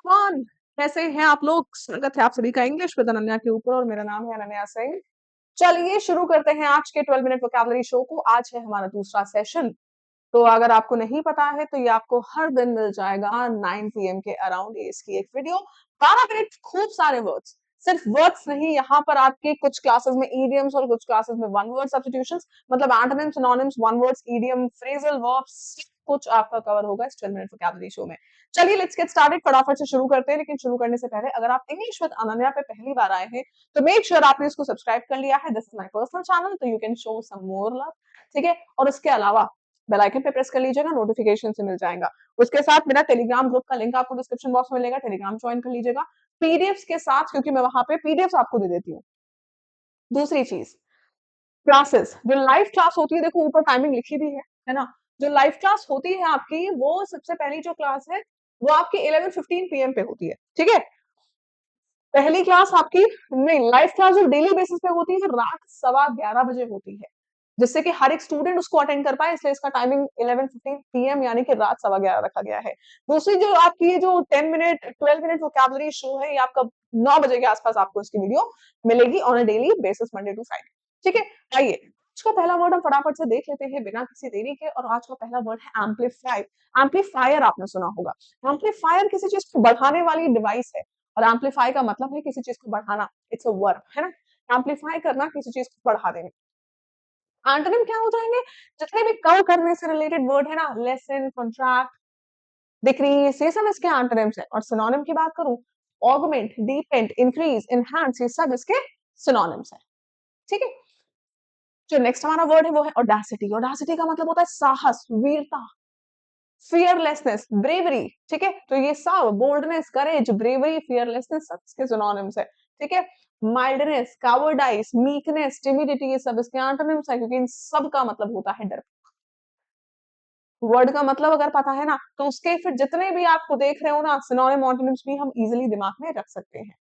Everyone, कैसे हैं आप लोग? स्वागत है आप सभी का इंग्लिश विद अनन्या के ऊपर और मेरा नाम है अनन्या सिंह। चलिए शुरू करते हैं आज के 12 मिनट वोकैबुलरी शो को। आज है हमारा दूसरा सेशन। तो अगर आपको नहीं पता है तो ये आपको हर दिन मिल जाएगा 9 पीएम के अराउंड। ये इसकी एक वीडियो 12 मिनट, खूब सारे वर्ड्स, सिर्फ वर्ड्स नहीं, यहाँ पर आपके कुछ क्लासेस में ईडियम्स और कुछ क्लासेस में वन वर्ड सब्स्टिट्यूशंस, मतलब antonyms, synonyms, one words, idiom, phrasal verbs, कुछ आपका कवर होगा इस 12 मिनट वोकैबुलरी शो में। चलिए लेट्स गेट स्टार्टेड, फटाफट से शुरू करते हैं। लेकिन शुरू करने से पहले अगर आप इंग्लिश विद अनन्या पे पहली बार आए हैं तो मेक श्योर आपने इसको सब्सक्राइब कर लिया है। This is my personal channel, तो you can show some more love, ठीक है। और उसके अलावा बेल आइकन पे प्रेस कर लीजिएगा, नोटिफिकेशन से मिल जाएगा। उसके साथ मेरा टेलीग्राम ग्रुप का लिंक आपको डिस्क्रिप्शन बॉक्स में मिलेगा, टेलीग्राम ज्वाइन कर लीजिएगा पीडीएफ के साथ, क्योंकि मैं वहां पे पीडीएफ आपको दे देती हूँ। दूसरी चीज, क्लासेस, जो लाइव क्लास होती है, देखो ऊपर टाइमिंग लिखी भी है ना। जो लाइव क्लास होती है आपकी, वो सबसे पहली जो क्लास है वो आपकी 11:15 पीएम पे होती है, ठीक है। पहली क्लास आपकी, नहीं, लाइव क्लास जो डेली बेसिस पे होती है रात 11:15 बजे होती है, जिससे कि हर एक स्टूडेंट उसको अटेंड कर पाए, इसलिए इसका टाइमिंग 11:15 पीएम यानी कि रात 11:15 रखा गया है। दूसरी जो आपकी ये जो 10 मिनट 12 मिनट वोकैबुलरी शो है, ये आपका 9 बजे के आसपास आपको इसकी वीडियो मिलेगी on a daily basis, Monday to Friday, ठीक है। आइए, आज का पहला वर्ड हम फटाफट से देख लेते हैं बिना किसी देरी के। और आज का पहला वर्ड है एम्पलीफाई। एम्पलीफायर आपने सुना होगा। एम्पलीफायर किसी चीज को बढ़ाने वाली डिवाइस है, और एम्पलीफाई का मतलब है किसी चीज को बढ़ाना, इट्स अ वर्ब, है ना। एम्पलीफाई करना, किसी चीज को बढ़ा देना। एंटोनिम क्या हो जाएंगे? जितने भी कम करने से रिलेटेड वर्ड है ना, लेसन, कॉन्ट्रैक्ट, डिक्रीज, ये सब इसके एंटोनिम्स है। और सिनोनिम की बात करूं, ऑगमेंट, डीपेंड, इंक्रीज, इनहांस, ये सब इसके सिनोनिम्स है, ठीक है। जो नेक्स्ट हमारा वर्ड है वो है ऑडासिटी। ऑडासिटी का मतलब होता है साहस, वीरता, फियरलेसनेस, ब्रेवरी, ठीक है। तो ये सब बोल्डनेस, करेज, ब्रेवरी, फियरलेसनेस सब इसके सिनोनिम्स है, ठीक है। माइल्डनेस, कावर्डाइस, मीकनेस, टिमिडिटी, ये सब इसके एंटोनिम्स है, क्योंकि इन सब का मतलब होता है डर। वर्ड का मतलब अगर पता है ना, तो उसके फिर जितने भी आपको देख रहे हो ना सिनोनिम, एंटोनिम्स भी हम इजीली दिमाग में रख सकते हैं।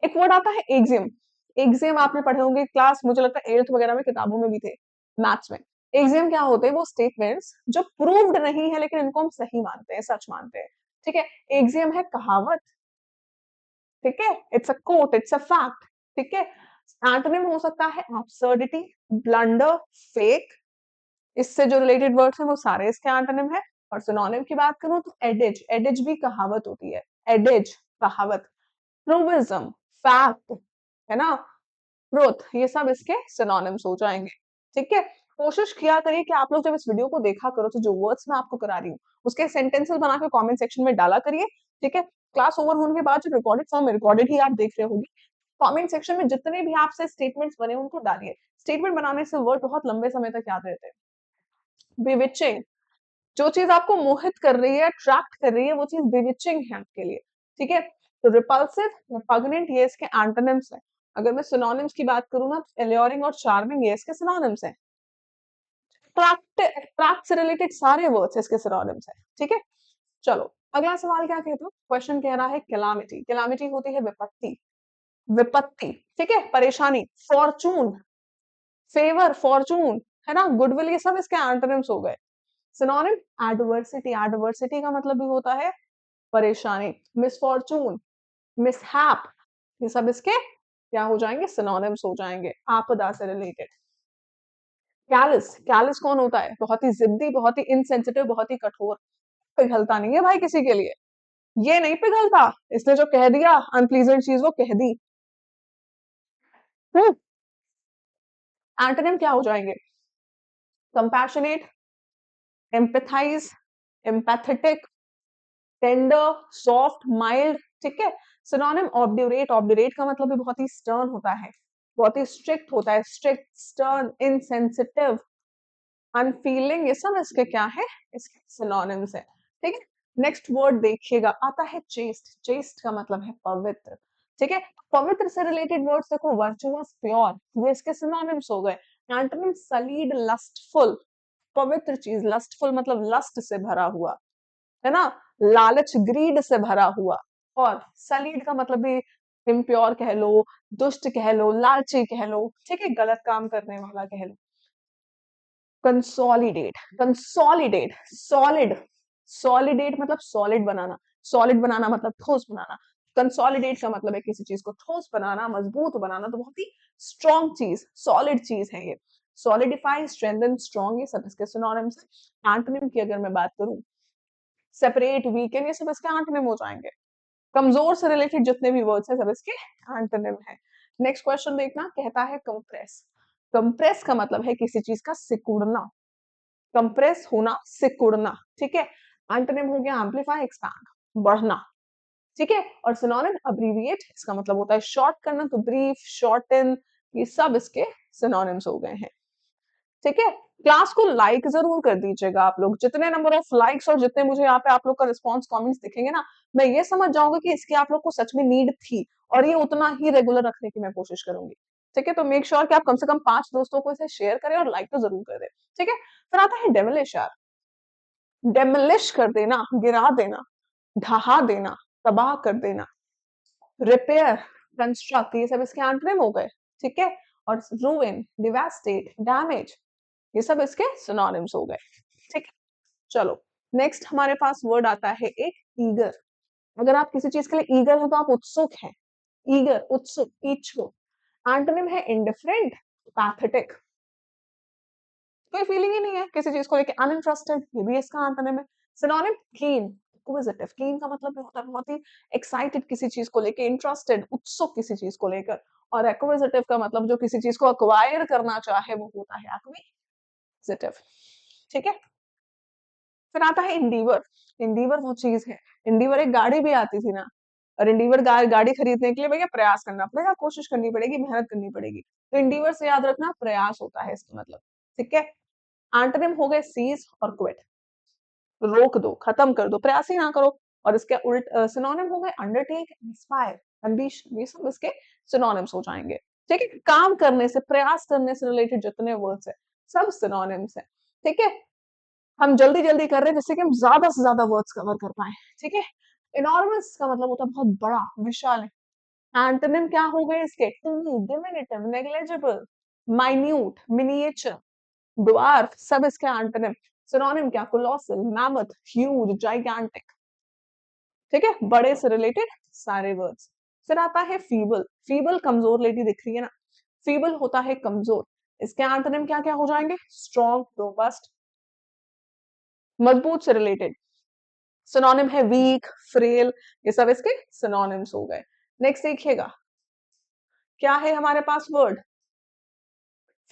एक वर्ड आता है एक्सियम। एक्सियम आपने पढ़े होंगे क्लास, मुझे लगता है 8th वगैरह में, किताबों में भी थे, मैथ्स में। एक्सियम क्या होते हैं? वो स्टेटमेंट्स जो प्रूव्ड नहीं है लेकिन इनको हम सही मानते हैं, सच मानते हैं, ठीक है। एक्सियम है कहावत, ठीक है। It's a quote, it's a fact, ठीक है। एंटोनिम हो सकता है absurdity, ब्लंडर, फेक। इससे जो रिलेटेड वर्ड्स हैं वो सारे इसके एंटोनिम है। और सिनोनिम की बात करूं तो एडिज, एडिज भी कहावत होती है, एडिज कहावत। ट्रूविज्म, फैक्ट, है ना, ट्रुथ, ये सब इसके सिनोनिम्स हो जाएंगे, ठीक है। कोशिश किया करिए कि आप लोग जब इस वीडियो को देखा करो तो जो वर्ड्स मैं आपको करा रही हूँ उसके सेंटेंसेस बना के कमेंट सेक्शन में डाला करिए, ठीक है। क्लास ओवर होने के बाद जो रिकॉर्डेड फॉर्म, रिकॉर्डेड ही आप देख रहे होंगे, कमेंट सेक्शन में जितने भी आपसे स्टेटमेंट्स बने उनको डालिए। स्टेटमेंट बनाने से वर्ड बहुत लंबे समय तक याद रहते हैं। बिविचिंग, जो चीज आपको मोहित कर रही है, अट्रैक्ट कर रही है, वो चीज बिविचिंग है आपके लिए, ठीक है। तो रिपल्सिव, रिपग्नेंट, ये इसके एंटोनिम्स है। अगर मैं सिनोनिम्स की बात करूँ ना, एल्योरिंग और चार्मिंग ये इसके सिनोनिम्स है। अट्रैक्ट, अट्रैक्ट से रिलेटेड सारे वर्ड्स इसके सिनोनिम्स है, ठीक है। चलो अगला सवाल क्या कहता है? क्वेश्चन कह रहा है कैलामिटी। कैलामिटी होती है विपत्ति, विपत्ति, ठीक है, परेशानी। फॉर्चून, फेवर, फॉर्चून, है ना, गुडविल, ये सब इसके एंटोनिम्स हो गए। सिनोनिम एडवर्सिटी, एडवर्सिटी का मतलब भी होता है परेशानी। मिसफॉर्चून, मिसहैप, ये सब इसके क्या हो जाएंगे? सिनोनिम्स हो जाएंगे, आपदा से रिलेटेड। कैलिस, कैलिस कौन होता है? बहुत ही जिद्दी, बहुत ही इनसेंसिटिव, बहुत ही कठोर। पिघलता नहीं है भाई किसी के लिए, ये नहीं पिघलता, इसने जो कह दिया अनप्लीजेंट चीज वो कह दी। एंटोनिम क्या हो जाएंगे? Compassionate, empathise, empathetic, tender, soft, mild, ठीक है। Synonym obdurate. ऑब्ड्यूरेट का मतलब भी बहुत ही स्टर्न होता है, बहुत ही स्ट्रिक्ट होता है, स्ट्रिक्ट, स्टर्न, इनसेंसिटिव, अनफीलिंग, ये सब इसके क्या है? इसके सिनोनिम्स है, ठीक है। नेक्स्ट वर्ड देखिएगा, आता है चेस्ट। चेस्ट का मतलब है पवित्र, ठीक है। पवित्र से रिलेटेड वर्ड्स देखो, वर्चुअस, प्योर, ये इसके सिनोनिम्स हो गए। एंटोनिम सलीड, लस्टफुल, पवित्र चीज, लस्टफुल मतलब लस्ट से भरा हुआ, है ना, लालच, ग्रीड से भरा हुआ। और सलीड का मतलब भी इम्प्योर कह लो, दुष्ट कह लो, लालची कह लो, ठीक है, गलत काम करने वाला कह लो। कंसोलिडेट, कंसोलिडेट, सॉलिड, सॉलिडेट मतलब सॉलिड बनाना, सॉलिड बनाना मतलब ठोस बनाना, कंसोलिडेट का मतलब है किसी चीज को ठोस बनाना, मजबूत बनाना, तो बहुत ही स्ट्रॉन्ग चीज, सॉलिड चीज है ये। सॉलिडिफाई, स्ट्रेंथन, स्ट्रॉन्ग, ये सब इसके सिनोनिम्स है। एंटोनिम की अगर मैं बात करूं, सेपरेट, वीकन, ये सब इसके एंटोनिम हो जाएंगे। कमजोर से रिलेटेड जितने भी वर्ड्स हैं सब इसके एंटोनिम है। नेक्स्ट क्वेश्चन देखना, कहता है कंप्रेस। कंप्रेस का मतलब है किसी चीज का सिकुड़ना, कंप्रेस होना, सिकुड़ना, ठीक है। एंटोनिम हो गया एम्पलीफाई, एक्सपैंड, बढ़ना, ठीक है। और सिनोनिम अब्रीविएट, इसका मतलब होता है शॉर्ट करना, तो ब्रीफ, शॉर्टन, ये सब इसके सिनोनिम्स हो गए हैं, ठीक है। क्लास को लाइक जरूर कर दीजिएगा आप लोग, जितने नंबर ऑफ लाइक्स और जितने मुझे यहाँ पे आप लोग का रिस्पॉन्स कमेंट्स दिखेंगे ना, मैं ये समझ जाऊंगा कि इसकी आप लोग को सच में नीड थी, और ये उतना ही रेगुलर रखने की मैं कोशिश करूंगी, ठीक है। तो मेक श्योर कि आप कम से कम 5 दोस्तों को इसे शेयर करें और लाइक तो जरूर कर दें, ठीक है। फिर आता है डेमोलिश यार, डेमोलिश कर देना, गिरा देना, ढहा देना, तबाह कर देना, रिपेयर, कंस्ट्रक्ट, ये सब इसके एंटोनिम हो गए, ठीक है। और रूइन, डिवास्टेट, डैमेज, ये सब इसके सिनोनिम्स हो गए, ठीक है। चलो, नेक्स्ट हमारे पास वर्ड आता है एक ईगर। अगर आप किसी चीज के लिए ईगर हो तो आप उत्सुक हैं, ईगर, उत्सुक, इच्छुक। एंटोनिम है इंडिफरेंट, पैथेटिक, कोई फीलिंग ही नहीं है किसी चीज को लेके, अनइंटरेस्टेड, ये भी इसका एंटोनिम है। सिनोनिम कीन, एक्विजिटिव, कीन का मतलब होता है बहुत ही एक्साइटेड किसी चीज को लेके, इंटरेस्टेड, उत्सुक किसी चीज को लेकर, और एक्विजिटिव का मतलब जो किसी चीज को अक्वायर करना चाहे वो होता है एक्विजिटिव, ठीक है। फिर आता है इंडीवर। इंडीवर वो चीज है, इंडीवर एक गाड़ी भी आती थी ना, और इंडीवर गाड़ी खरीदने के लिए भैया प्रयास करना पड़ेगा, कोशिश करनी पड़ेगी, मेहनत करनी पड़ेगी, तो इंडीवर से याद रखना प्रयास होता है इसका मतलब, ठीक है। एंटोनिम हो गए सीज और क्विट, रोक दो, खत्म कर दो, प्रयास ही ना करो। और इसके उल्ट सिनोनिम हो गए अंडरटेक, इंस्पायर, एम्बिशन, ये सब इसके सिनोनिम्स हो जाएंगे, ठीक है। काम करने से, प्रयास करने से रिलेटेड जितने वर्ड्स है सब सिनोनिम्स है, ठीक है। हम जल्दी जल्दी कर रहे हैं जिससे कि हम ज्यादा से ज्यादा वर्ड्स कवर कर पाए, ठीक है। इनॉर्मस का मतलब होता है बहुत बड़ा, विशाल है। एंटोनिम क्या हो गए इसके, tiny, diminutive, negligible, minute, miniature, dwarf, सब इसके एंटोनिम। सिनोनिम क्या, कोलोसल, मैमथ, ह्यूज, जाइगैंटिक, ठीक है, बड़े से रिलेटेड सारे वर्ड्स। फिर आता है फीबल। फीबल कमजोर लेडी दिख रही है ना, फीबल होता है कमजोर, इसके एंटोनिम क्या क्या हो जाएंगे, स्ट्रॉन्ग, रोबस्ट, मजबूत से रिलेटेड। सिनोनिम है वीक, फ्रेल, ये सब इसके सिनोनिम्स हो गए। नेक्स्ट देखिएगा, क्या है हमारे पास वर्ड,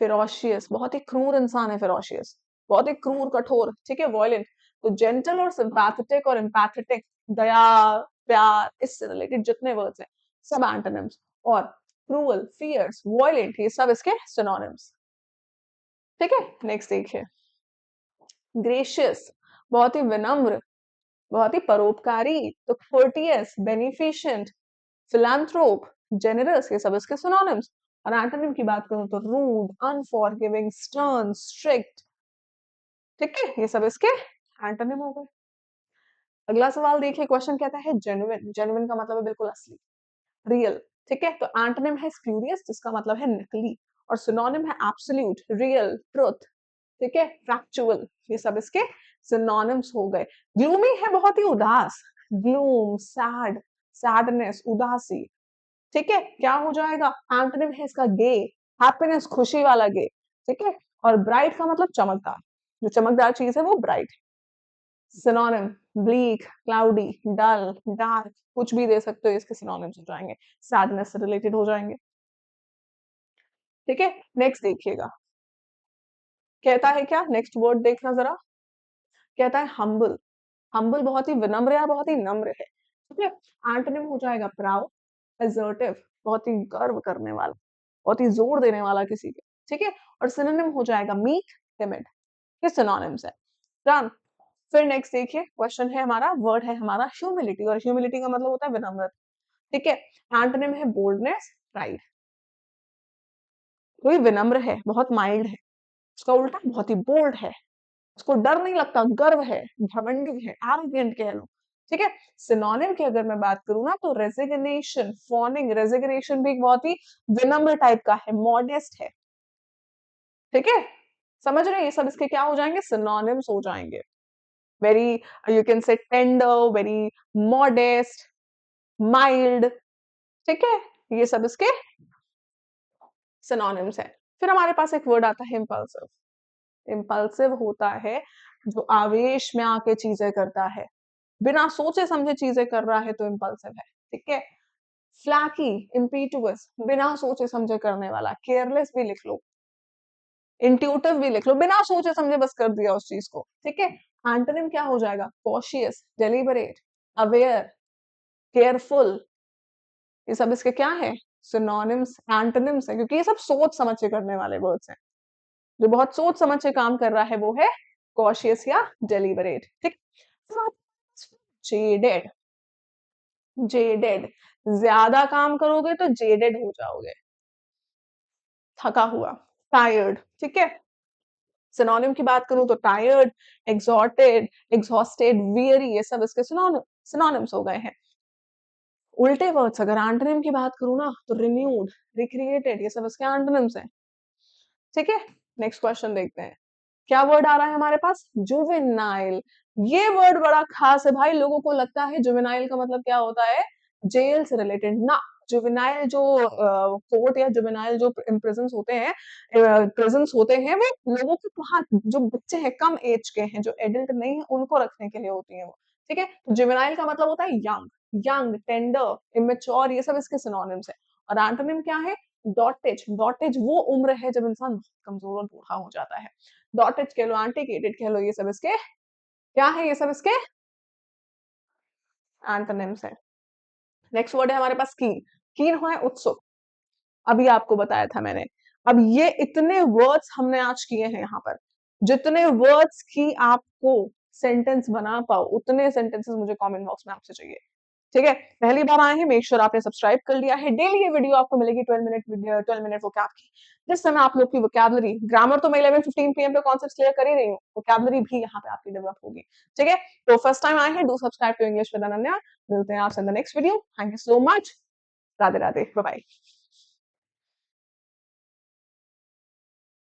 फेरोशियस, बहुत ही क्रूर इंसान है फेरोशियस, बहुत ही क्रूर, कठोर, ठीक है। वॉयलेंट, तो जेंटल और सिंपैथेटिक और एम्पैथेटिक, दया, प्यार, इससे रिलेटेड जितने वर्ड्स हैं सब एंटोनिम्स। और क्रूअल, फियर्स, वॉयलेंट, ये सब इसके सिनोनिम्स, ठीक है। नेक्स्ट देखिए, ग्रेशियस, बहुत ही विनम्र, बहुत ही परोपकारी, तो कोर्टियस, बेनिफिशिएंट, फिलैंथ्रोप, जेनरस, ये सब इसके सिनोनिम्स। और एंटोनिम की बात करूं तो रूड, अनफॉरगिविंग, स्टर्न, स्ट्रिक्ट, ठीक है, ये सब इसके एंटोनिम हो गए। अगला सवाल देखिए, क्वेश्चन कहता है जेन्युइन। जेन्युइन का मतलब है बिल्कुल असली, रियल, ठीक है। तो एंटोनिम है स्प्यूरियस, जिसका मतलब है नकली, और सिनोनिम है एब्सोल्यूट, रियल, ट्रुथ, ठीक है, फैक्चुअल, ये सब इसके सिनोनिम्स हो गए। ग्लूमी है बहुत ही उदास, ग्लूम, सैड, सैडनेस, उदासी, ठीक है, क्या हो जाएगा, एंटोनिम है इसका गे, हैप्पीनेस, खुशी वाला गे, ठीक है। और ब्राइट का मतलब चमकदार, जो चमकदार चीज है वो ब्राइट। सिनोनिम ब्लीक, क्लाउडी, डल, डार्क, कुछ भी दे सकते हो, इसके सिनोनिम्स हो जाएंगे, सैडनेस से रिलेटेड हो जाएंगे, ठीक है। नेक्स्ट देखिएगा, कहता है क्या, नेक्स्ट वर्ड देखना जरा, कहता है हम्बल। हम्बल बहुत ही विनम्र या बहुत ही नम्र है, ठीक है। एंटोनिम हो जाएगा प्राउड, असर्टिव, बहुत ही गर्व करने वाला, बहुत ही जोर देने वाला किसी पे, ठीक है। और सिनोनिम हो जाएगा मीक, टिमिड, ये सिनोनिम्स है। डन। फिर नेक्स्ट देखिए, क्वेश्चन है हमारा, वर्ड है हमारा ह्यूमिलिटी, और ह्यूमिलिटी का मतलब होता है विनम्रता, ठीक है। एंटोनिम है बोल्डनेस, प्राइड, कोई विनम्र है, बहुत माइल्ड है, उसका उल्टा बहुत ही बोल्ड है, उसको डर नहीं लगता, गर्व है, घमंडी है, एरोगेंट कह लो, ठीक है। सिनोनिम की अगर मैं बात करूँ ना, तो रेजिग्नेशन, फॉनिंग, रेजिग्नेशन भी एक बहुत ही विनम्र टाइप का है, मॉडेस्ट है, ठीक है। समझ रहे हैं, ये सब इसके क्या हो जाएंगे, सिनोनिम्स हो जाएंगे। Very, you can say tender, very modest, mild, ठीक है, ये सब इसके सिनोनिम्स है। फिर हमारे पास एक वर्ड आता है इम्पल्सिव। इम्पल्सिव होता है जो आवेश में आके चीजें करता है, बिना सोचे समझे चीजें कर रहा है तो इम्पल्सिव है, ठीक है। फ्लैकी, इम्पीटुअस, बिना सोचे समझे करने वाला, केयरलेस भी लिख लो, इंट्यूटिव भी लिख लो, बिना सोचे समझे बस कर दिया उस चीज को, ठीक है। एंटोनिम क्या हो जाएगा? कॉशियस, डेलिबरेट, अवेयर, केयरफुल, ये सब इसके क्या है? सिनोनिम्स, एंटोनिम्स है, क्योंकि ये सब सोच समझ के करने वाले वर्ड्स हैं। जो बहुत सोच समझ के काम कर रहा है वो है कॉशियस या डेलिबरेट, ठीक। जेडेड, जेडेड, ज्यादा काम करोगे तो जेडेड हो जाओगे, थका हुआ, टायर्ड, ठीक है। सिनोनिम की बात करूं तो टायर्ड, एग्जॉर्टेड, एग्जॉस्टेड, वियरी, ये सब इसके सिनोनिम्स हो गए हैं। उल्टे वर्ड्स अगर एंटोनिम की बात करूं ना तो रिन्यूड, रिक्रिएटेड, ये सब इसके एंटोनिम्स हैं, ठीक है। नेक्स्ट क्वेश्चन देखते हैं, क्या वर्ड आ रहा है हमारे पास? जुवेनाइल। ये वर्ड बड़ा खास है भाई, लोगों को लगता है जुवेनाइल का मतलब क्या होता है? जेल से रिलेटेड ना। जुवेनाइल जो कोर्ट या जुवेनाइल जो प्रिजन होते हैं, प्रिजन होते हैं, वो लोगों के वहां जो बच्चे हैं, कम एज के हैं, जो एडल्ट नहीं है, उनको रखने के लिए होती है वो, ठीक है। जुवेनाइल का मतलब होता है यंग, यंग, टेंडर, इमेच्योर, ये सब इसके सिनोनिम्स है। और एंटोनिम क्या है? डॉटेज। डॉटेज वो उम्र है जब इंसान कमजोर और बूढ़ा हो जाता है। डॉटेज कह लो, एंटिकेटेड कह लो, ये सब इसके क्या है? ये सब इसके एंटोनिम्स है। नेक्स्ट वर्ड है हमारे पास कीन। कीन हुआ है उत्सुक, अभी आपको बताया था मैंने। अब ये इतने वर्ड्स हमने आज किए हैं यहाँ पर, जितने वर्ड्स की आपको सेंटेंस बना पाओ उतने सेंटेंसेस मुझे कमेंट बॉक्स में आपसे चाहिए, ठीक है। पहली बार आए हैं, मेक श्योर आपने सब्सक्राइब कर लिया है। डेली ये वीडियो आपको मिलेगी 12 मिनट वोकैब की, जिस समय आप लोग की वोकैबलरी, ग्रामर तो मैं 11:15 PM पे कॉन्सेप्ट्स क्लियर कर ही रही हूँ, वोकैबलरी भी यहाँ पे आपकी डेवलप होगी, ठीक है। तो फर्स्ट टाइम आए हैं, do subscribe to English with Ananya. मिलते हैं आपसे in the next video. Thank you so much. Radhe Radhe, bye bye.